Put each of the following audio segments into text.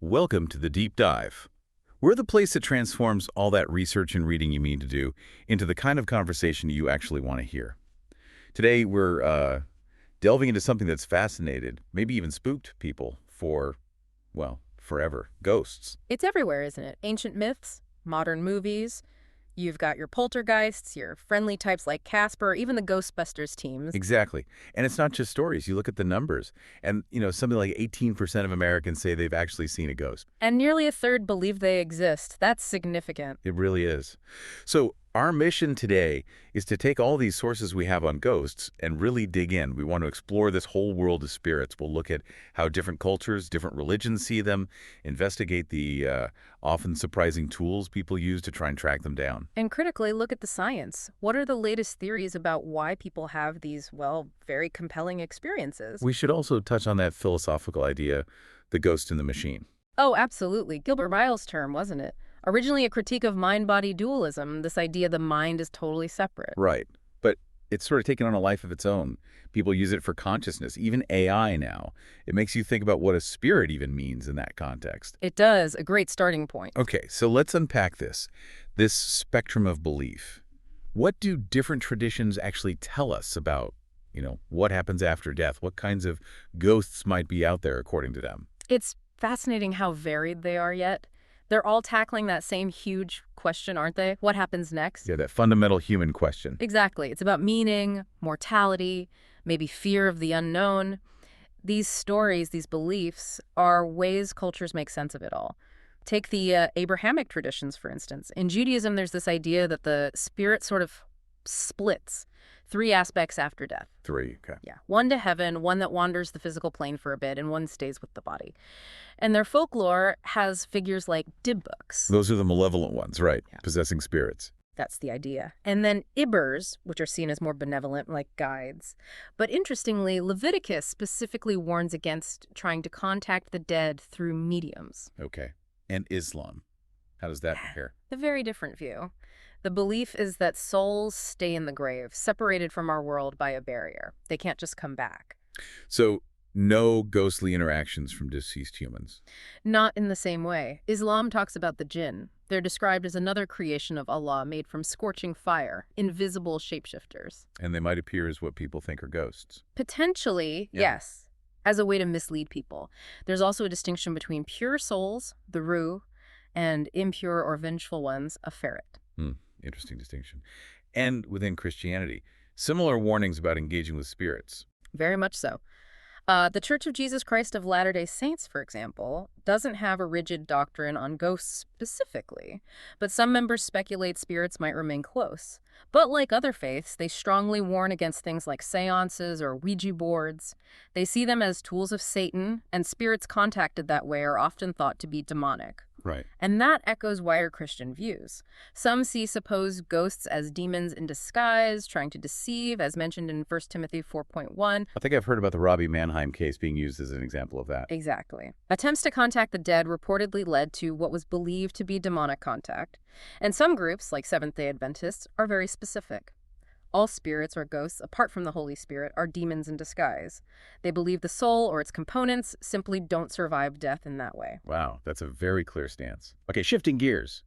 Welcome to the Deep Dive. We're the place that transforms all that research and reading you mean to do into the kind of conversation you actually want to hear. Today, we're delving into something that's fascinated, maybe even spooked people for, well, forever. Ghosts. It's everywhere, isn't it? Ancient myths, modern movies. You've got your poltergeists, your friendly types like Casper, even the Ghostbusters teams. Exactly. And it's not just stories. You look at the numbers, and, something like 18% of Americans say they've actually seen a ghost. And nearly a third believe they exist. That's significant. It really is. So our mission today is to take all these sources we have on ghosts and really dig in. We want to explore this whole world of spirits. We'll look at how different cultures, different religions see them, investigate the often surprising tools people use to try and track them down. And critically, look at the science. What are the latest theories about why people have these, well, very compelling experiences? We should also touch on that philosophical idea, the ghost in the machine. Oh, absolutely. Gilbert Ryle's term, wasn't it? Originally a critique of mind-body dualism, this idea the mind is totally separate. Right. But it's sort of taken on a life of its own. People use it for consciousness, even AI now. It makes you think about what a spirit even means in that context. It does, a great starting point. Okay, so let's unpack this spectrum of belief. What do different traditions actually tell us about, what happens after death? What kinds of ghosts might be out there according to them? It's fascinating how varied they are yet. They're all tackling that same huge question, aren't they? What happens next? Yeah, that fundamental human question. Exactly. It's about meaning, mortality, maybe fear of the unknown. These stories, these beliefs, are ways cultures make sense of it all. Take the Abrahamic traditions, for instance. In Judaism, there's this idea that the spirit sort of splits. 3 aspects after death. 3, okay. Yeah. One to heaven, one that wanders the physical plane for a bit, and one stays with the body. And their folklore has figures like Dybbuk's. Those are the malevolent ones, right? Yeah. Possessing spirits. That's the idea. And then Ibbers, which are seen as more benevolent, like guides. But interestingly, Leviticus specifically warns against trying to contact the dead through mediums. Okay. And Islam. How does that compare? A very different view. The belief is that souls stay in the grave, separated from our world by a barrier. They can't just come back. So, no ghostly interactions from deceased humans. Not in the same way. Islam talks about the jinn. They're described as another creation of Allah made from scorching fire, invisible shapeshifters. And they might appear as what people think are ghosts. Potentially, Yeah. yes, as a way to mislead people. There's also a distinction between pure souls, the ruh, and impure or vengeful ones, a ferret. Interesting distinction. And within Christianity, similar warnings about engaging with spirits. Very much so. The Church of Jesus Christ of Latter-day Saints, for example, doesn't have a rigid doctrine on ghosts specifically, but some members speculate spirits might remain close. But like other faiths, they strongly warn against things like seances or Ouija boards. They see them as tools of Satan, and spirits contacted that way are often thought to be demonic. Right. And that echoes wider Christian views. Some see supposed ghosts as demons in disguise, trying to deceive, as mentioned in 1 Timothy 4.1. I think I've heard about the Robbie Mannheim case being used as an example of that. Exactly. Attempts to contact the dead reportedly led to what was believed to be demonic contact. And some groups, like Seventh-day Adventists, are very specific. All spirits or ghosts, apart from the Holy Spirit, are demons in disguise. They believe the soul or its components simply don't survive death in that way. Wow, that's a very clear stance. Okay, shifting gears.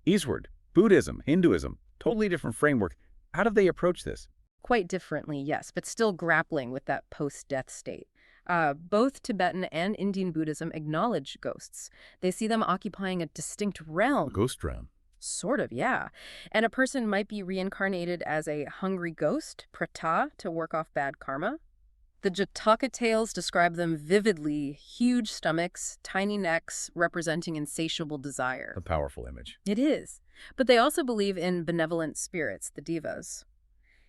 Eastward, Buddhism, Hinduism, totally different framework. How do they approach this? Quite differently, yes, but still grappling with that post-death state. Both Tibetan and Indian Buddhism acknowledge ghosts. They see them occupying a distinct realm. A ghost realm. Sort of, yeah. And a person might be reincarnated as a hungry ghost, prata, to work off bad karma. The Jataka tales describe them vividly: huge stomachs, tiny necks, representing insatiable desire. A powerful image. It is. But they also believe in benevolent spirits, the devas.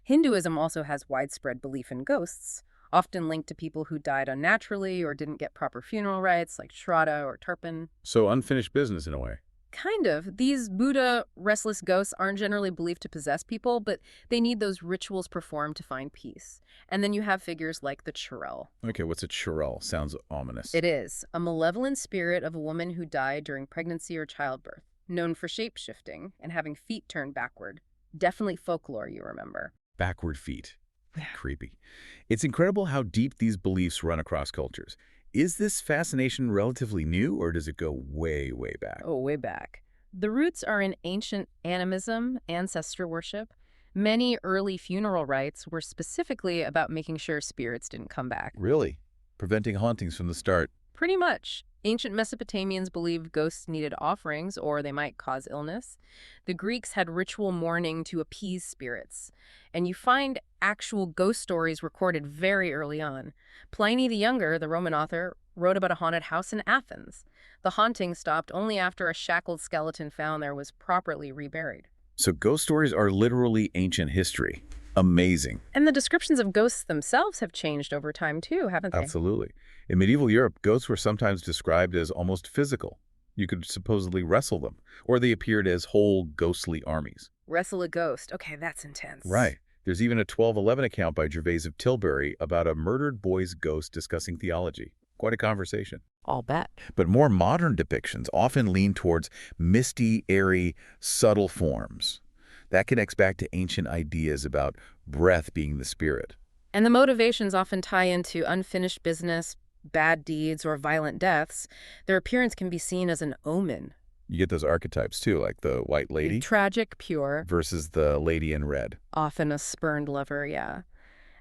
Hinduism also has widespread belief in ghosts, often linked to people who died unnaturally or didn't get proper funeral rites, like Shraddha or Tarpan. So unfinished business in a way. Kind of. These Buddha restless ghosts aren't generally believed to possess people, but they need those rituals performed to find peace. And then you have figures like the Churel. Okay, what's a Churel? Sounds ominous. It is a malevolent spirit of a woman who died during pregnancy or childbirth, known for shape-shifting and having feet turned backward. Definitely folklore, you remember. Backward feet. Creepy. It's incredible how deep these beliefs run across cultures. Is this fascination relatively new, or does it go way, way back? Oh, way back. The roots are in ancient animism, ancestor worship. Many early funeral rites were specifically about making sure spirits didn't come back. Really? Preventing hauntings from the start. Pretty much. Ancient Mesopotamians believed ghosts needed offerings or they might cause illness. The Greeks had ritual mourning to appease spirits. And you find actual ghost stories recorded very early on. Pliny the Younger, the Roman author, wrote about a haunted house in Athens. The haunting stopped only after a shackled skeleton found there was properly reburied. So ghost stories are literally ancient history. Amazing. And the descriptions of ghosts themselves have changed over time too, haven't they? Absolutely. In medieval Europe, ghosts were sometimes described as almost physical. You could supposedly wrestle them, or they appeared as whole ghostly armies. Wrestle a ghost. Okay, that's intense. Right. There's even a 1211 account by Gervase of Tilbury about a murdered boy's ghost discussing theology. Quite a conversation. I'll bet. But more modern depictions often lean towards misty, airy, subtle forms. That connects back to ancient ideas about breath being the spirit. And the motivations often tie into unfinished business, bad deeds, or violent deaths. Their appearance can be seen as an omen. You get those archetypes too, like the white lady Tragic, pure, versus the lady in red. often a spurned lover, yeah.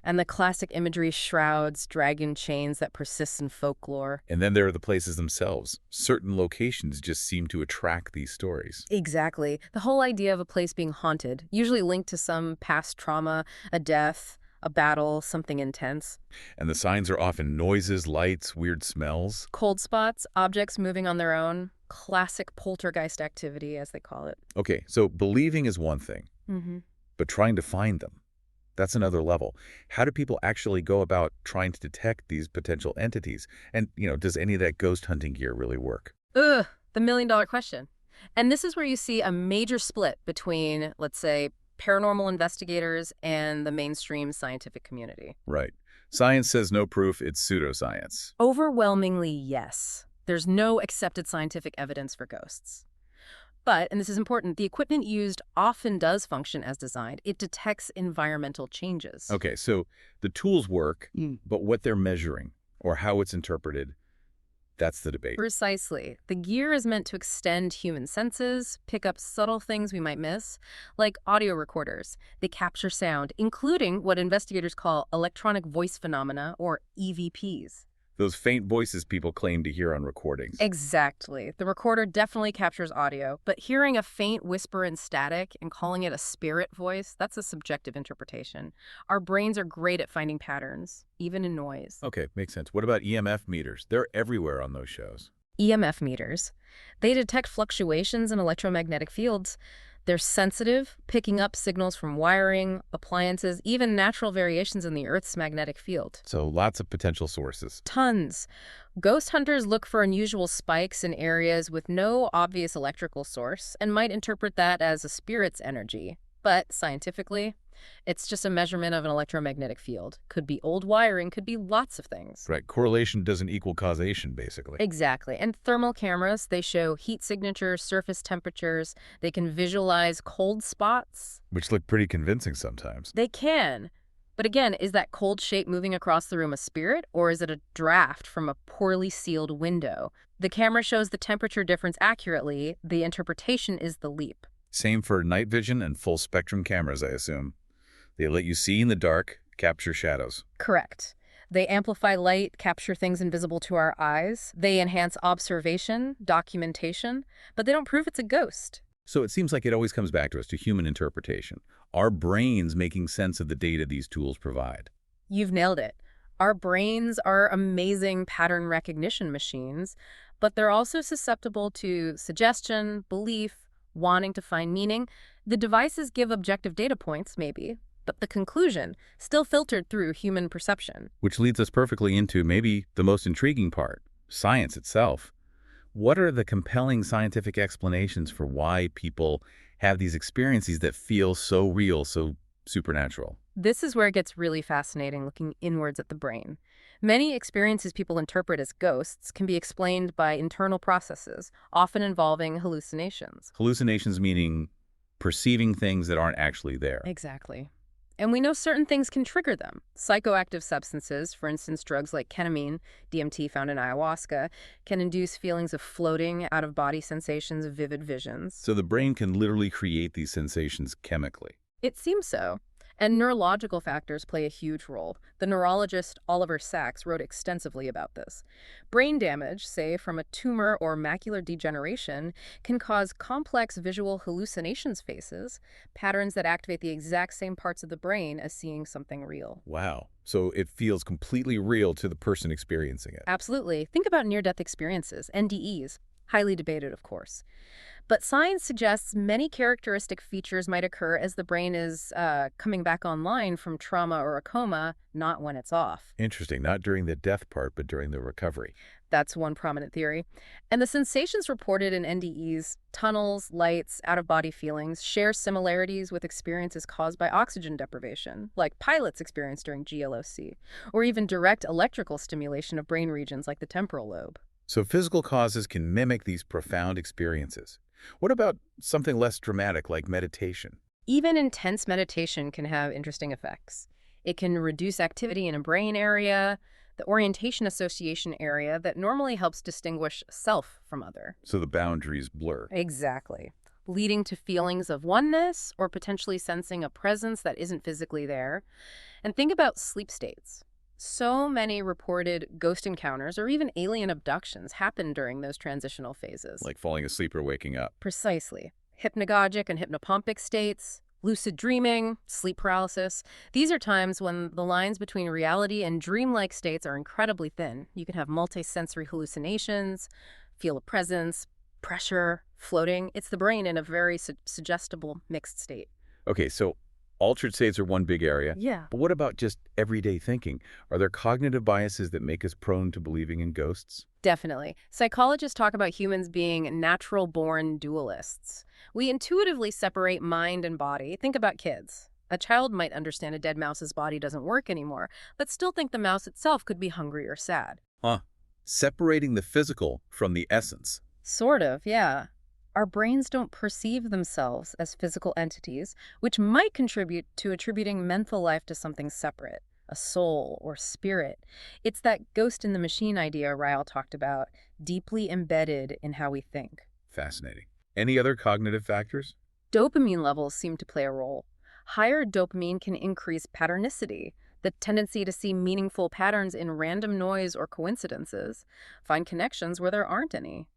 And the classic imagery shrouds, dragon chains that persist in folklore. And then there are the places themselves. Certain locations just seem to attract these stories. Exactly. The whole idea of a place being haunted, usually linked to some past trauma, a death, a battle, something intense. And the signs are often noises, lights, weird smells. Cold spots, objects moving on their own, classic poltergeist activity, as they call it. Okay, so believing is one thing, but trying to find them, that's another level. How do people actually go about trying to detect these potential entities? And, does any of that ghost hunting gear really work? Ugh, the million-dollar question. And this is where you see a major split between, let's say, paranormal investigators and the mainstream scientific community. Right. Science says no proof, it's pseudoscience. Overwhelmingly, yes. There's no accepted scientific evidence for ghosts. But, and this is important, the equipment used often does function as designed. It detects environmental changes. Okay, so the tools work, but what they're measuring or how it's interpreted, that's the debate. Precisely. The gear is meant to extend human senses, pick up subtle things we might miss, like audio recorders. They capture sound, including what investigators call electronic voice phenomena, or EVPs. Those faint voices people claim to hear on recordings. Exactly. The recorder definitely captures audio, but hearing a faint whisper in static and calling it a spirit voice, that's a subjective interpretation. Our brains are great at finding patterns, even in noise. Okay, makes sense. What about EMF meters? They're everywhere on those shows. EMF meters. They detect fluctuations in electromagnetic fields. They're sensitive, picking up signals from wiring, appliances, even natural variations in the Earth's magnetic field. So lots of potential sources. Tons. Ghost hunters look for unusual spikes in areas with no obvious electrical source and might interpret that as a spirit's energy. But scientifically, it's just a measurement of an electromagnetic field. Could be old wiring, could be lots of things. Right, correlation doesn't equal causation, basically. Exactly. And thermal cameras, they show heat signatures, surface temperatures. They can visualize cold spots. Which look pretty convincing sometimes. They can. But again, is that cold shape moving across the room a spirit, or is it a draft from a poorly sealed window? The camera shows the temperature difference accurately. The interpretation is the leap. Same for night vision and full spectrum cameras, I assume. They let you see in the dark, capture shadows. Correct. They amplify light, capture things invisible to our eyes. They enhance observation, documentation, but they don't prove it's a ghost. So it seems like it always comes back to us, to human interpretation. Our brains making sense of the data these tools provide. You've nailed it. Our brains are amazing pattern recognition machines, but they're also susceptible to suggestion, belief, wanting to find meaning. The devices give objective data points, maybe, but the conclusion still filtered through human perception. Which leads us perfectly into maybe the most intriguing part, science itself. What are the compelling scientific explanations for why people have these experiences that feel so real, so supernatural? This is where it gets really fascinating, looking inwards at the brain. Many experiences people interpret as ghosts can be explained by internal processes, often involving hallucinations. Hallucinations meaning perceiving things that aren't actually there. Exactly. And we know certain things can trigger them. Psychoactive substances, for instance, drugs like ketamine, DMT found in ayahuasca, can induce feelings of floating, out-of-body sensations, vivid visions. So the brain can literally create these sensations chemically. It seems so. And neurological factors play a huge role. The neurologist Oliver Sacks wrote extensively about this. Brain damage, say from a tumor or macular degeneration, can cause complex visual hallucinations phases, patterns that activate the exact same parts of the brain as seeing something real. Wow. So it feels completely real to the person experiencing it. Absolutely. Think about near-death experiences, NDEs. Highly debated, of course. But science suggests many characteristic features might occur as the brain is coming back online from trauma or a coma, not when it's off. Interesting. Not during the death part, but during the recovery. That's one prominent theory. And the sensations reported in NDEs, tunnels, lights, out-of-body feelings, share similarities with experiences caused by oxygen deprivation, like pilots experience during GLOC, or even direct electrical stimulation of brain regions like the temporal lobe. So physical causes can mimic these profound experiences. What about something less dramatic like meditation? Even intense meditation can have interesting effects. It can reduce activity in a brain area, the orientation association area that normally helps distinguish self from other. So the boundaries blur. Exactly. Leading to feelings of oneness or potentially sensing a presence that isn't physically there. And think about sleep states. So many reported ghost encounters or even alien abductions happen during those transitional phases. Like falling asleep or waking up. Precisely. Hypnagogic and hypnopompic states, lucid dreaming, sleep paralysis. These are times when the lines between reality and dreamlike states are incredibly thin. You can have multisensory hallucinations, feel a presence, pressure, floating. It's the brain in a very suggestible mixed state. Okay, so altered states are one big area. Yeah. But what about just everyday thinking? Are there cognitive biases that make us prone to believing in ghosts? Definitely. Psychologists talk about humans being natural-born dualists. We intuitively separate mind and body. Think about kids. A child might understand a dead mouse's body doesn't work anymore, but still think the mouse itself could be hungry or sad. Huh. Separating the physical from the essence. Sort of, yeah. Our brains don't perceive themselves as physical entities, which might contribute to attributing mental life to something separate, a soul or spirit. It's that ghost in the machine idea Ryle talked about, deeply embedded in how we think. Fascinating. Any other cognitive factors? Dopamine levels seem to play a role. Higher dopamine can increase patternicity, the tendency to see meaningful patterns in random noise or coincidences, find connections where there aren't any.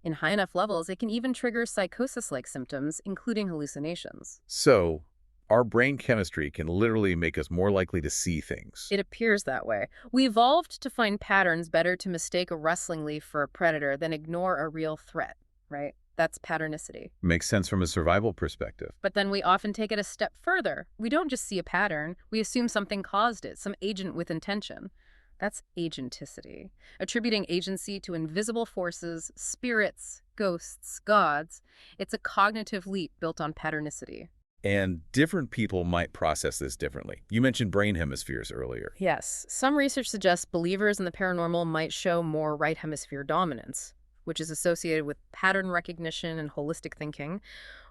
In high enough levels, it can even trigger psychosis-like symptoms, including hallucinations. So, our brain chemistry can literally make us more likely to see things. It appears that way. We evolved to find patterns better to mistake a rustling leaf for a predator than ignore a real threat, right? That's patternicity. Makes sense from a survival perspective. But then we often take it a step further. We don't just see a pattern. We assume something caused it, some agent with intention. That's agenticity, attributing agency to invisible forces, spirits, ghosts, gods. It's a cognitive leap built on patternicity. And different people might process this differently. You mentioned brain hemispheres earlier. Yes, some research suggests believers in the paranormal might show more right hemisphere dominance, which is associated with pattern recognition and holistic thinking,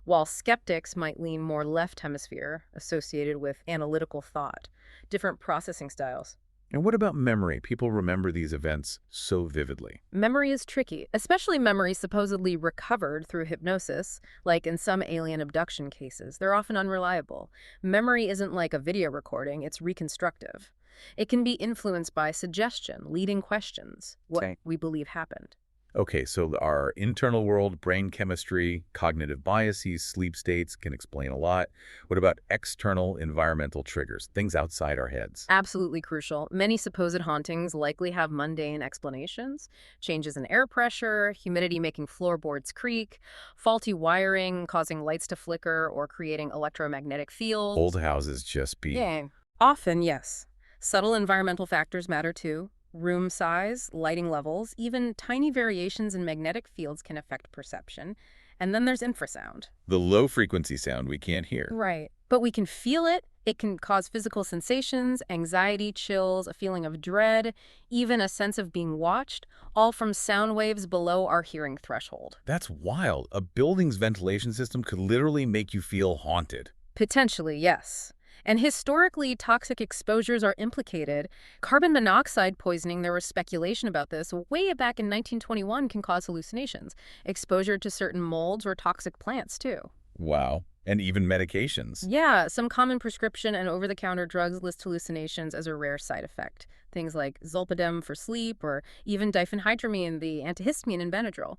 while skeptics might lean more left hemisphere, associated with analytical thought, different processing styles. And what about memory? People remember these events so vividly. Memory is tricky, especially memory supposedly recovered through hypnosis, like in some alien abduction cases. They're often unreliable. Memory isn't like a video recording, it's reconstructive. It can be influenced by suggestion, leading questions, what we believe happened. Okay, so our internal world, brain chemistry, cognitive biases, sleep states can explain a lot. What about external environmental triggers, things outside our heads? Absolutely crucial. Many supposed hauntings likely have mundane explanations. Changes in air pressure, humidity making floorboards creak, faulty wiring causing lights to flicker or creating electromagnetic fields. Old houses just be... Yeah, often, yes. Subtle environmental factors matter too. Room size, lighting levels, even tiny variations in magnetic fields can affect perception. And then there's infrasound. The low-frequency sound we can't hear. Right. But we can feel it. It can cause physical sensations, anxiety, chills, a feeling of dread, even a sense of being watched, all from sound waves below our hearing threshold. That's wild. A building's ventilation system could literally make you feel haunted. Potentially, yes. And historically, toxic exposures are implicated. Carbon monoxide poisoning, there was speculation about this, way back in 1921 can cause hallucinations. Exposure to certain molds or toxic plants, too. Wow. And even medications. Yeah, some common prescription and over-the-counter drugs list hallucinations as a rare side effect. Things like zolpidem for sleep or even diphenhydramine, the antihistamine in Benadryl.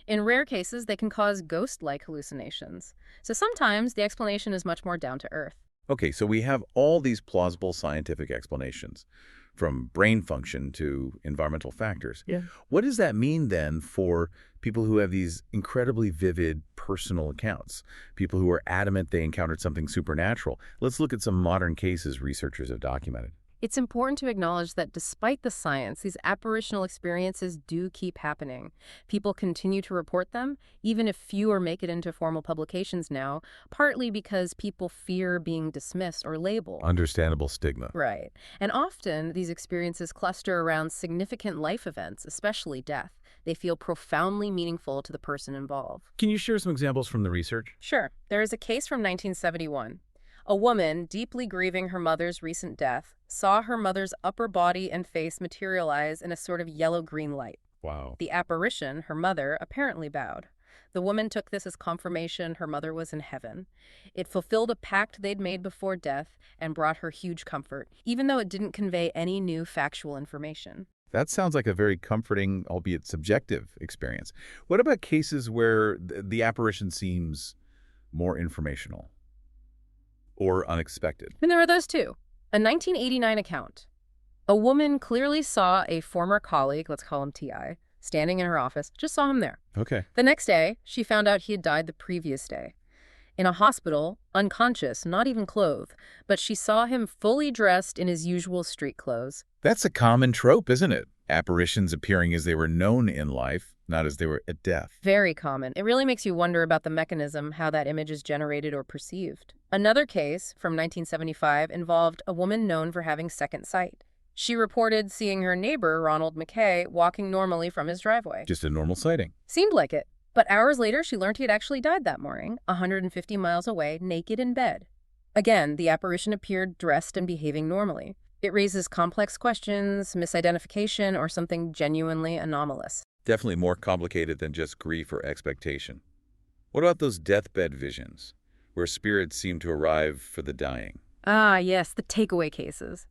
In rare cases, they can cause ghost-like hallucinations. So sometimes the explanation is much more down to earth. Okay, so we have all these plausible scientific explanations, from brain function to environmental factors. Yeah. What does that mean then for people who have these incredibly vivid personal accounts, people who are adamant they encountered something supernatural? Let's look at some modern cases researchers have documented. It's important to acknowledge that despite the science, these apparitional experiences do keep happening. People continue to report them, even if fewer make it into formal publications now, partly because people fear being dismissed or labeled. Understandable stigma. Right. And often, these experiences cluster around significant life events, especially death. They feel profoundly meaningful to the person involved. Can you share some examples from the research? Sure. There is a case from 1971. A woman, deeply grieving her mother's recent death, saw her mother's upper body and face materialize in a sort of yellow-green light. Wow. The apparition, her mother, apparently bowed. The woman took this as confirmation her mother was in heaven. It fulfilled a pact they'd made before death and brought her huge comfort, even though it didn't convey any new factual information. That sounds like a very comforting, albeit subjective, experience. What about cases where the apparition seems more informational or unexpected? And there are those too. A 1989 account. A woman clearly saw a former colleague, let's call him T.I., standing in her office, just saw him there. Okay. The next day, she found out he had died the previous day. In a hospital, unconscious, not even clothed, but she saw him fully dressed in his usual street clothes. That's a common trope, isn't it? Apparitions appearing as they were known in life, not as they were at death. Very common. It really makes you wonder about the mechanism, how that image is generated or perceived. Another case from 1975 involved a woman known for having second sight. She reported seeing her neighbor, Ronald McKay, walking normally from his driveway. Just a normal sighting. Seemed like it. But hours later, she learned he had actually died that morning, 150 miles away, naked in bed. Again, the apparition appeared dressed and behaving normally. It raises complex questions, misidentification, or something genuinely anomalous. Definitely more complicated than just grief or expectation. What about those deathbed visions, where spirits seem to arrive for the dying? Ah, yes, the takeaway cases.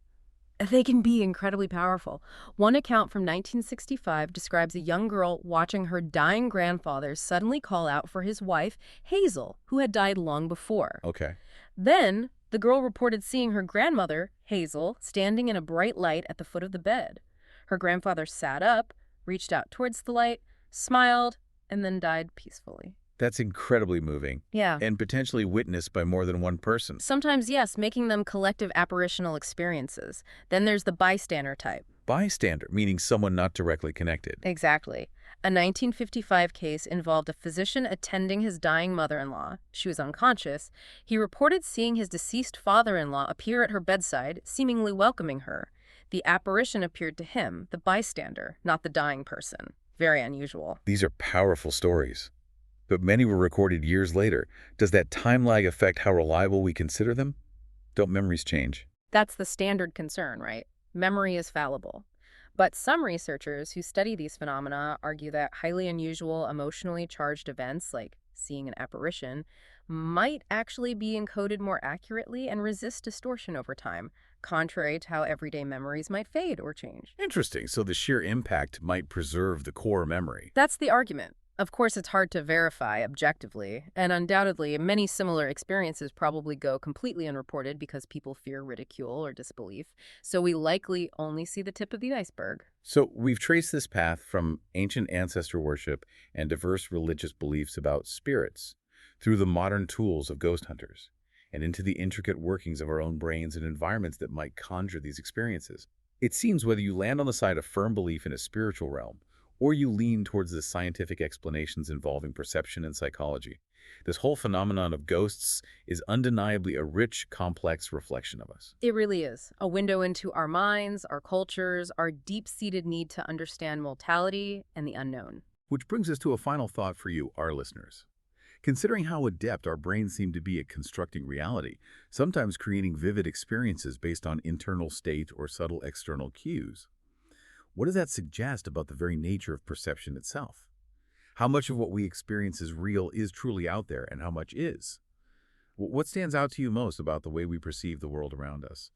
They can be incredibly powerful. One account from 1965 describes a young girl watching her dying grandfather suddenly call out for his wife, Hazel, who had died long before. Okay. Then, the girl reported seeing her grandmother, Hazel, standing in a bright light at the foot of the bed. Her grandfather sat up, reached out towards the light, smiled, and then died peacefully. That's incredibly moving. Yeah. And potentially witnessed by more than one person. Sometimes, yes, making them collective apparitional experiences. Then there's the bystander type. Bystander, meaning someone not directly connected. Exactly. A 1955 case involved a physician attending his dying mother-in-law. She was unconscious. He reported seeing his deceased father-in-law appear at her bedside, seemingly welcoming her. The apparition appeared to him, the bystander, not the dying person. Very unusual. These are powerful stories. But many were recorded years later. Does that time lag affect how reliable we consider them? Don't memories change? That's the standard concern, right? Memory is fallible. But some researchers who study these phenomena argue that highly unusual, emotionally charged events, like seeing an apparition, might actually be encoded more accurately and resist distortion over time, contrary to how everyday memories might fade or change. Interesting. So the sheer impact might preserve the core memory. That's the argument. Of course, it's hard to verify objectively, and undoubtedly, many similar experiences probably go completely unreported because people fear ridicule or disbelief, so we likely only see the tip of the iceberg. So we've traced this path from ancient ancestor worship and diverse religious beliefs about spirits through the modern tools of ghost hunters and into the intricate workings of our own brains and environments that might conjure these experiences. It seems whether you land on the side of firm belief in a spiritual realm or you lean towards the scientific explanations involving perception and psychology, this whole phenomenon of ghosts is undeniably a rich, complex reflection of us. It really is. A window into our minds, our cultures, our deep-seated need to understand mortality and the unknown. Which brings us to a final thought for you, our listeners. Considering how adept our brains seem to be at constructing reality, sometimes creating vivid experiences based on internal state or subtle external cues. What does that suggest about the very nature of perception itself? How much of what we experience is real is truly out there, and how much is? What stands out to you most about the way we perceive the world around us?